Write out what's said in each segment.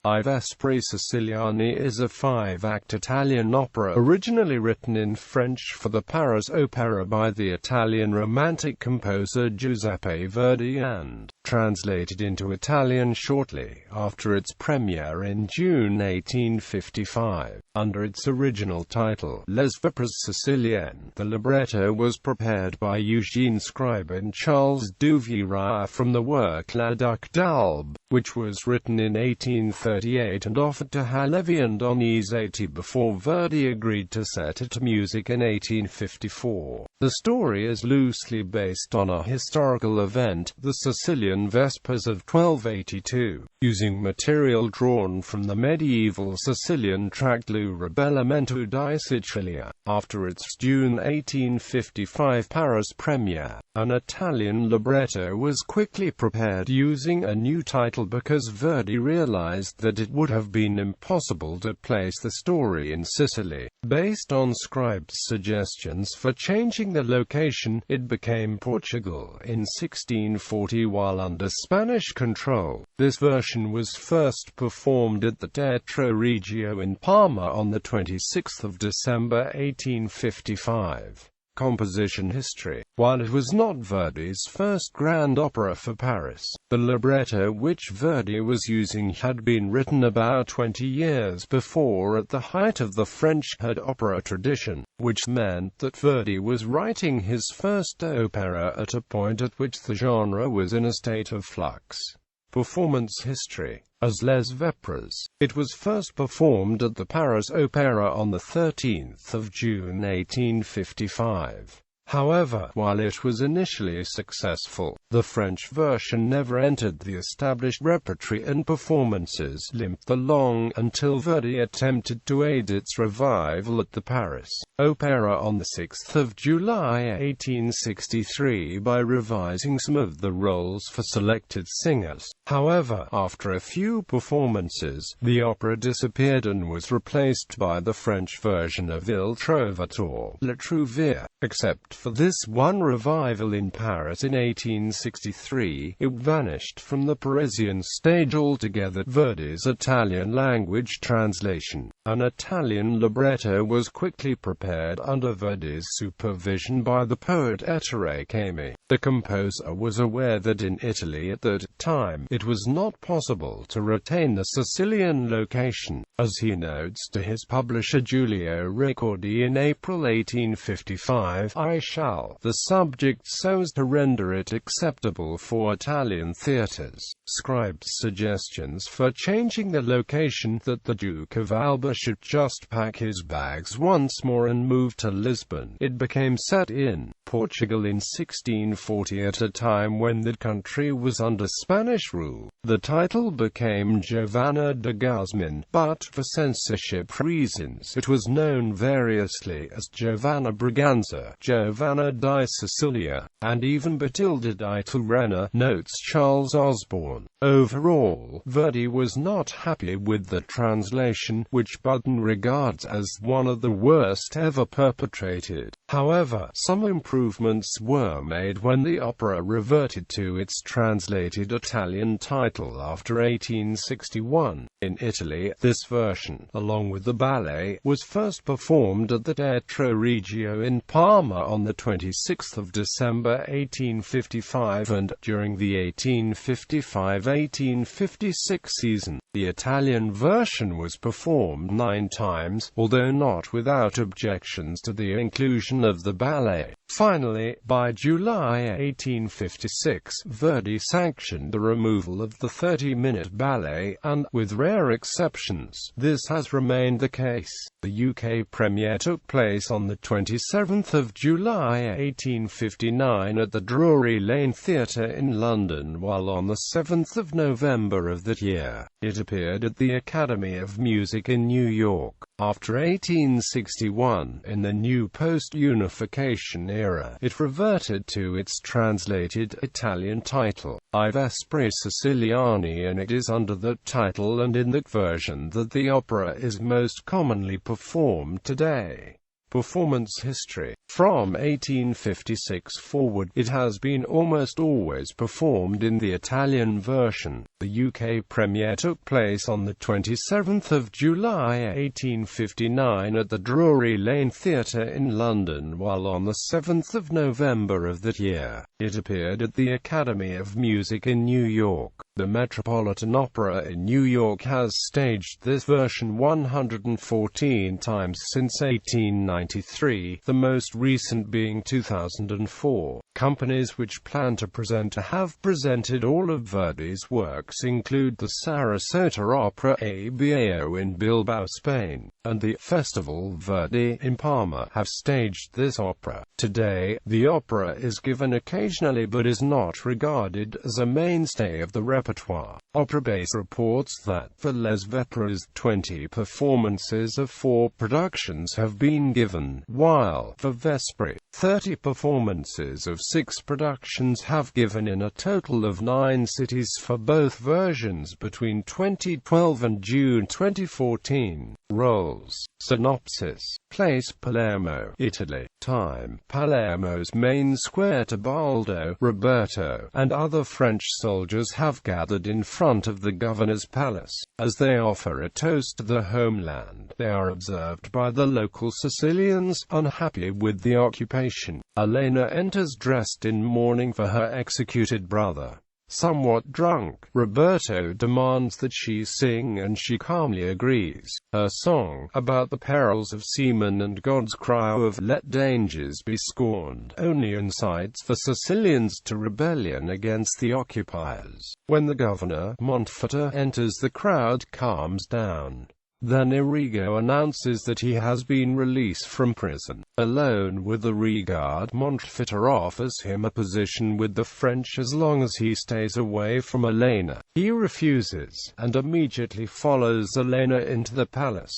I Vespri Siciliani is a five-act Italian opera originally written in French for the Paris Opéra by the Italian Romantic composer Giuseppe Verdi and translated into Italian shortly after its premiere in June 1855. Under its original title, Les Vêpres Siciliennes, the libretto was prepared by Eugène, Scribe and Charles Duveyrier from the work La Duc d'Albe, which was written in 1838 and offered to Halévy and Donizetti before Verdi agreed to set it to music in 1854. The story is loosely based on a historical event, the Sicilian Vespers of 1282, using material drawn from the medieval Sicilian tract rebellamentu di Sicilia. After its June 1855 Paris premiere, an Italian libretto was quickly prepared using a new title because Verdi realized that it would have been impossible to place the story in Sicily. Based on Scribe's suggestions for changing the location, it became Portugal in 1640 while under Spanish control. This version was first performed at the Teatro Regio in Parma on 26 December 1855. Composition history. While it was not Verdi's first grand opera for Paris, the libretto which Verdi was using had been written about 20 years before at the height of the French heard opera tradition, which meant that Verdi was writing his first opera at a point at which the genre was in a state of flux. Performance history. As Les Vêpres, it was first performed at the Paris Opéra on 13 June 1855. However, while it was initially successful, the French version never entered the established repertory and performances limped along until Verdi attempted to aid its revival at the Paris Opéra on 6 July 1863 by revising some of the roles for selected singers. However, after a few performances, the opera disappeared and was replaced by the French version of Il Trovatore, Le Trouvier. Except for this one revival in Paris in 1863, it vanished from the Parisian stage altogether. Verdi's Italian-language translation. An Italian libretto was quickly prepared under Verdi's supervision by the poet Ettore Cami. The composer was aware that in Italy at that time, it was not possible to retain the Sicilian location, as he notes to his publisher Giulio Ricordi in April 1855, I shall the subject so as to render it acceptable for Italian theatres. Scribe's suggestions for changing the location that the Duke of Alba should just pack his bags once more and move to Lisbon. It became set in Portugal in 1640 at a time when the country was under Spanish rule. The title became Giovanna de Guzman, but for censorship reasons it was known variously as Giovanna Braganza, Giovanna di Sicilia, and even Batilde di Turena, notes Charles Osborne. Overall, Verdi was not happy with the translation, which Budden regards as one of the worst ever perpetrated. However, some improvements were made when the opera reverted to its translated Italian title after 1861. In Italy, this version, along with the ballet, was first performed at the Teatro Regio in Parma on 26 December 1855 and, during the 1855-1856 season, the Italian version was performed 9 times, although not without objections to the inclusion of the ballet. Finally, by July 1856, Verdi sanctioned the removal of the 30-minute ballet, and, with rare exceptions, this has remained the case. The UK premiere took place on the 27th of July 1859 at the Drury Lane Theatre in London, while on the 7th of November of that year, it appeared at the Academy of Music in New York. After 1861, in the new post-unification era, it reverted to its translated Italian title, I Vespri Siciliani, and it is under that title and in that version that the opera is most commonly performed today. Performance history. From 1856 forward, it has been almost always performed in the Italian version. The UK premiere took place on the 27th of July 1859 at the Drury Lane Theatre in London, while on the 7th of November of that year, it appeared at the Academy of Music in New York. The Metropolitan Opera in New York has staged this version 114 times since 1893, the most recent being 2004. Companies which plan to present or have presented all of Verdi's works include the Sarasota Opera Abao in Bilbao, Spain, and the Festival Verdi in Parma have staged this opera. Today, the opera is given occasionally but is not regarded as a mainstay of the repertoire. Opera Base reports that for Les Vespres 20 performances of 4 productions have been given, while for Vespri 30 performances of 6 productions have given in a total of 9 cities for both versions between 2012 and June 2014. Roles. Synopsis. Place: Palermo, Italy. Time: Palermo's main square. Tebaldo, Roberto, and other French soldiers have gathered in front of the governor's palace. As they offer a toast to the homeland, they are observed by the local Sicilians, unhappy with the occupation. Elena enters dressed in mourning for her executed brother. Somewhat drunk, Roberto demands that she sing and she calmly agrees. Her song, about the perils of seamen and God's cry of "let dangers be scorned," only incites the Sicilians to rebellion against the occupiers. When the governor, Montfort, enters, the crowd calms down. Then Arrigo announces that he has been released from prison. Alone with the rearguard, Montfort offers him a position with the French as long as he stays away from Elena. He refuses, and immediately follows Elena into the palace.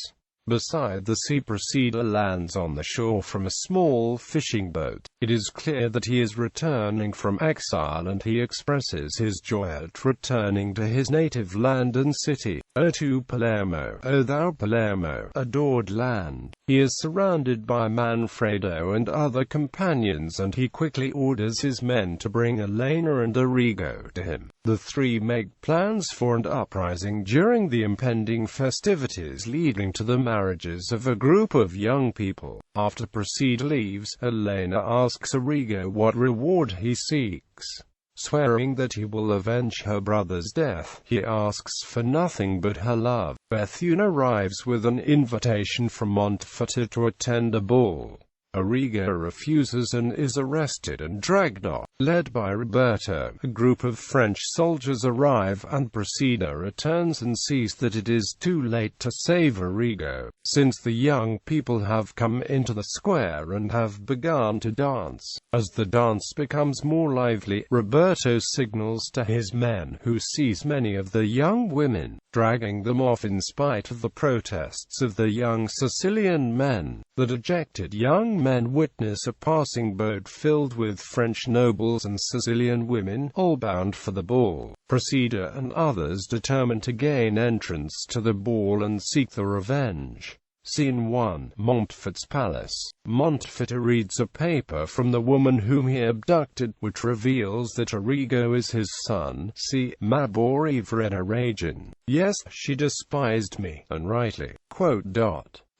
Beside the sea, Procida lands on the shore from a small fishing boat. It is clear that he is returning from exile, and he expresses his joy at returning to his native land and city. O to Palermo, O thou Palermo, adored land! He is surrounded by Manfredo and other companions, and he quickly orders his men to bring Elena and Arrigo to him. The three make plans for an uprising during the impending festivities leading to the marriages of a group of young people. After Procida leaves, Elena asks Arrigo what reward he seeks. Swearing that he will avenge her brother's death, he asks for nothing but her love. Bethune arrives with an invitation from Montfort to attend a ball. Arrigo refuses and is arrested and dragged off. Led by Roberto, a group of French soldiers arrive, and Procida returns and sees that it is too late to save Arrigo, since the young people have come into the square and have begun to dance. As the dance becomes more lively, Roberto signals to his men, who seize many of the young women, dragging them off in spite of the protests of the young Sicilian men. The dejected young men witness a passing boat filled with French nobles and Sicilian women, all bound for the ball. Procida and others determine to gain entrance to the ball and seek the revenge. Scene 1. Montfort's palace. Montfort reads a paper from the woman whom he abducted, which reveals that Arrigo is his son. See, Mabor Verena Ragin. Yes, she despised me, and rightly.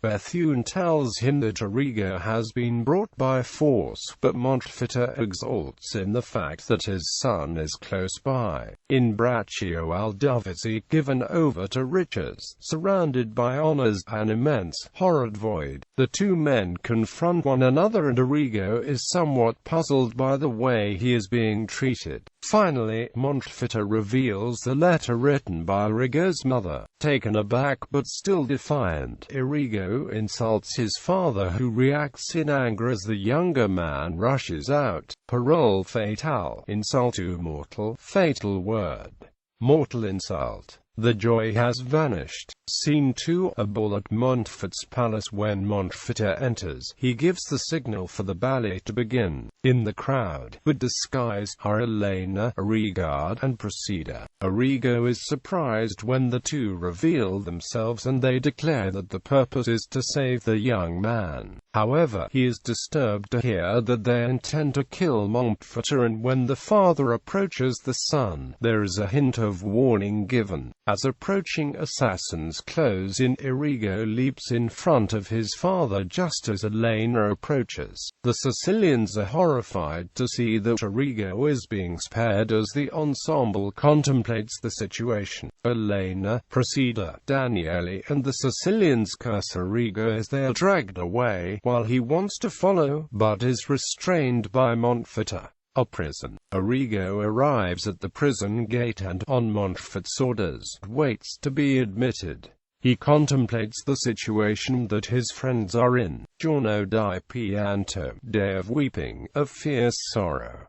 Bethune tells him that Arrigo has been brought by force, but Montfort exults in the fact that his son is close by, in Braccio Aldovisi, given over to riches, surrounded by honors, an immense, horrid void. The two men confront one another, and Arrigo is somewhat puzzled by the way he is being treated. Finally, Montfort reveals the letter written by Arrigo's mother. Taken aback but still defiant, Arrigo insults his father, who reacts in anger as the younger man rushes out. Parole fatale. Insultu mortal. Fatal word. Mortal insult. The joy has vanished. Scene 2. A ball at Montfort's palace. When Montfort enters, he gives the signal for the ballet to begin. In the crowd, but disguised, are Elena, Arrigo, and Procida. Arrigo is surprised when the two reveal themselves, and they declare that the purpose is to save the young man. However, he is disturbed to hear that they intend to kill Montfort, and when the father approaches the son, there is a hint of warning given. As approaching assassins close in, Arrigo leaps in front of his father just as Elena approaches. The Sicilians are horrified to see that Arrigo is being spared as the ensemble contemplates the situation. Elena, Procida, Daniele and the Sicilians curse Arrigo as they are dragged away, while he wants to follow, but is restrained by Montfort. A prison. Arrigo arrives at the prison gate and, on Montfort's orders, waits to be admitted. He contemplates the situation that his friends are in. Giorno di pianto, day of weeping, of fierce sorrow.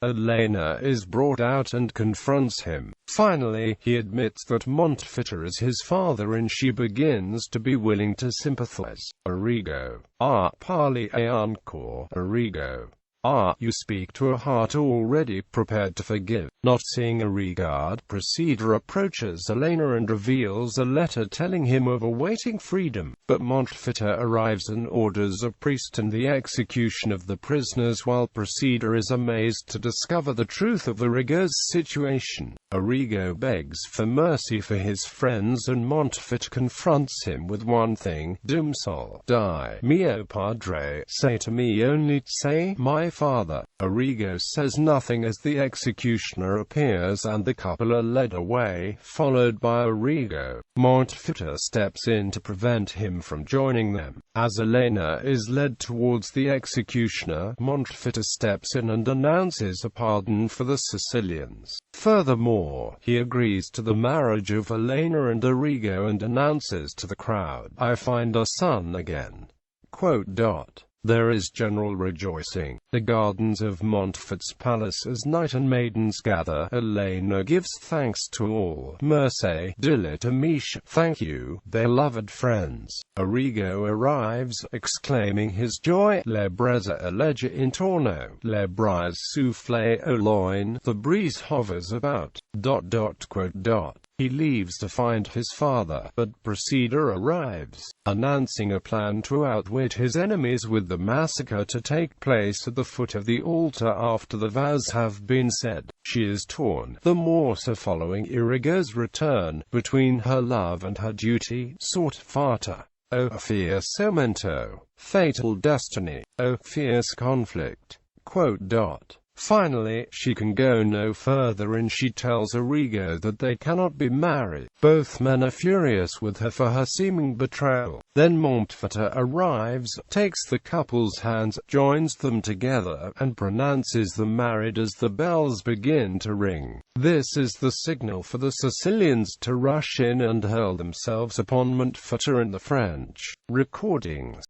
Elena is brought out and confronts him. Finally, he admits that Montfort is his father and she begins to be willing to sympathize. Arrigo. Parli ancora. Arrigo. You speak to a heart already prepared to forgive. Not seeing a regard, Procida approaches Elena and reveals a letter telling him of awaiting freedom. But Montfort arrives and orders a priest and the execution of the prisoners, while Procida is amazed to discover the truth of Arrigo's situation. Arrigo begs for mercy for his friends and Montfort confronts him with one thing: Dum sol di mio padre, say to me only, say, my father. Arrigo says nothing as the executioner appears and the couple are led away, followed by Arrigo. Montfort steps in to prevent him from joining them. As Elena is led towards the executioner, Montfort steps in and announces a pardon for the Sicilians. Furthermore, he agrees to the marriage of Elena and Arrigo and announces to the crowd, I find a son again. There is general rejoicing. The gardens of Montfort's palace as knight and maidens gather. Elena gives thanks to all. Merce dilit amici, thank you, their loved friends. Arrigo arrives, exclaiming his joy. Le brezza alleggia intorno, le brise souffle au loin, the breeze hovers about. He leaves to find his father, but Procida arrives, announcing a plan to outwit his enemies with the massacre to take place at the foot of the altar after the vows have been said. She is torn, the more so following Arrigo's return, between her love and her duty. Sort fata. O fierce momento. Fatal destiny. O fierce conflict. Finally, she can go no further and she tells Arrigo that they cannot be married. Both men are furious with her for her seeming betrayal. Then Montfort arrives, takes the couple's hands, joins them together, and pronounces them married as the bells begin to ring. This is the signal for the Sicilians to rush in and hurl themselves upon Montfort and the French. Recordings